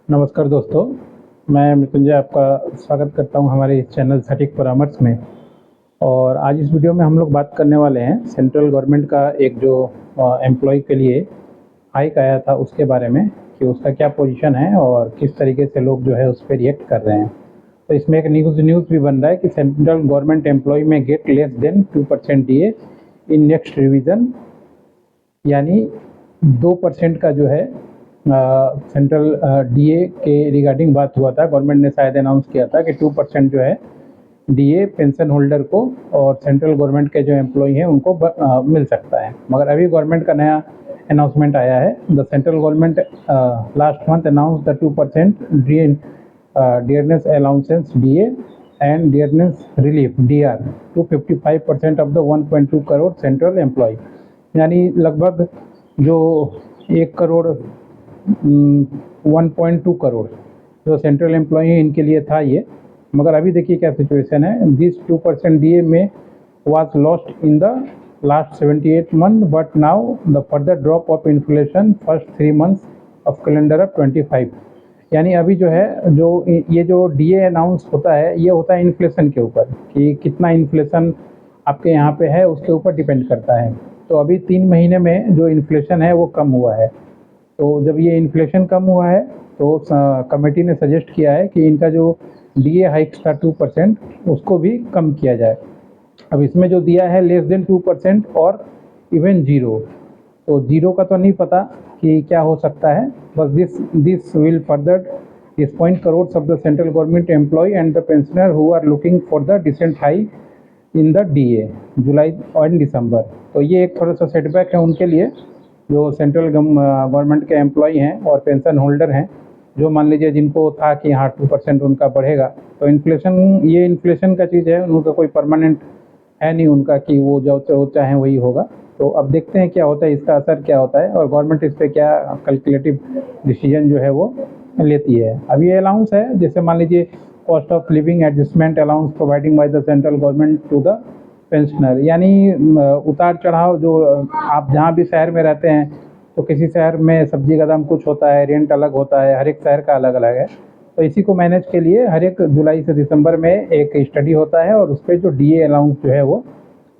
नमस्कार दोस्तों, मैं मृत्युंजय आपका स्वागत करता हूं हमारे इस चैनल सटीक परामर्श में। और आज इस वीडियो में हम लोग बात करने वाले हैं सेंट्रल गवर्नमेंट का एक जो एम्प्लॉय के लिए हाइक आया था उसके बारे में कि उसका क्या पोजीशन है और किस तरीके से लोग जो है उस पर रिएक्ट कर रहे हैं। तो इसमें एक न्यूज़ भी बन रहा है कि सेंट्रल गवर्नमेंट एम्प्लॉय में get less than 2% DA in next revision, यानी 2% का जो है सेंट्रल डीए के रिगार्डिंग बात हुआ था। गवर्नमेंट ने शायद अनाउंस किया था कि 2% जो है डीए पेंशन होल्डर को और सेंट्रल गवर्नमेंट के जो एम्प्लॉय हैं उनको मिल सकता है। मगर अभी गवर्नमेंट का नया अनाउंसमेंट आया है। The central government last month announce the 2% dearness allowances DA and dearness relief DR to 55% of the 1.2 crore central employee, यानी लगभग जो 1 करोड़ 1.2 करोड़ जो सेंट्रल एम्प्लॉय हैं इनके लिए था ये। मगर अभी देखिए क्या सिचुएशन है। दिस 2% डीए में was lost in the last 78 month, but now the further drop of inflation first 3 months of calendar of 25, यानी अभी जो है जो ये जो डीए अनाउंस होता है ये होता है इन्फ्लेशन के ऊपर कि कितना इन्फ्लेशन आपके यहाँ पे है उसके ऊपर डिपेंड करता है। तो अभी 3 महीने में जो इन्फ्लेशन है वो कम हुआ है। तो जब ये इन्फ्लेशन कम हुआ है तो कमेटी ने सजेस्ट किया है कि इनका जो डीए हाइक्स था 2% उसको भी कम किया जाए। अब इसमें जो दिया है लेस देन 2% और इवन जीरो, तो जीरो का तो नहीं पता कि क्या हो सकता है। बस this will further disappoint crores of the central government employee and the pensioner who are looking for the decent hike in the DA July और दिसंबर। तो ये एक थोड़ा सा सेटबैक है उनके लिए जो सेंट्रल गवर्नमेंट के एम्प्लॉय हैं और पेंशन होल्डर हैं, जो मान लीजिए जिनको था कि हाँ 2% उनका बढ़ेगा। तो इन्फ्लेशन का चीज़ है, उनका कोई परमानेंट है नहीं उनका कि वो जो चाहें वही होगा। तो अब देखते हैं क्या होता है, इसका असर क्या होता है और गवर्नमेंट इस पर क्या कैलकुलेटिव डिसीजन जो है वो लेती है। अब ये अलाउंस है, जैसे मान लीजिए cost of living adjustment allowance providing by the central government to the pensioner, यानी उतार चढ़ाव जो आप जहाँ भी शहर में रहते हैं तो किसी शहर में सब्जी का दाम कुछ होता है, रेंट अलग होता है, हर एक शहर का अलग अलग है। तो इसी को मैनेज के लिए हर एक जुलाई से दिसंबर में एक स्टडी होता है और उस पर जो डीए अलाउंस जो है वो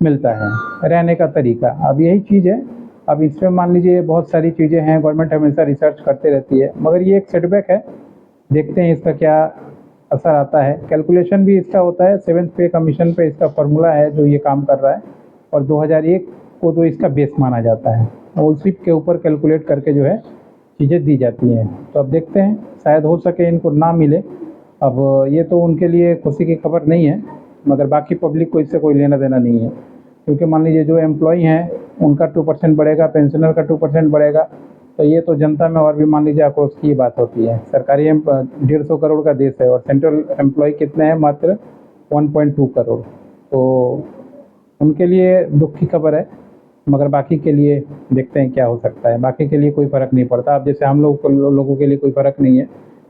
मिलता है, रहने का तरीका। अब यही चीज़ है। अब इसमें मान लीजिए बहुत सारी चीज़ें हैं, गवर्नमेंट हमेशा रिसर्च करते रहती है, मगर ये एक सेटबैक है। देखते हैं इसका क्या असर आता है। कैलकुलेशन भी इसका होता है 7th पे कमीशन पे, इसका फार्मूला है जो ये काम कर रहा है और 2001 को जो इसका बेस माना जाता है और उसी के ऊपर कैलकुलेट करके जो है चीज़ें दी जाती हैं। तो अब देखते हैं, शायद हो सके इनको ना मिले। अब ये तो उनके लिए खुशी की खबर नहीं है, मगर बाकी पब्लिक को इससे कोई लेना देना नहीं है, क्योंकि मान लीजिए जो एम्प्लॉय हैं उनका 2% बढ़ेगा, पेंशनर का 2% बढ़ेगा, तो ये तो जनता में और भी मान लीजिए आक्रोश की बात होती है। सरकारी 150 करोड़ का देश है और सेंट्रल एम्प्लॉय कितने हैं, मात्र 1.2 करोड़। तो उनके लिए दुख की खबर है, मगर बाकी के लिए देखते हैं क्या हो सकता है। बाकी के लिए कोई फ़र्क नहीं पड़ता। अब जैसे हम लोगों के लिए कोई फ़र्क नहीं है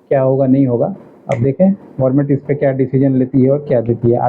क्या होगा नहीं होगा। अब देखें गवर्नमेंट इस पर क्या डिसीजन लेती है और क्या देती है।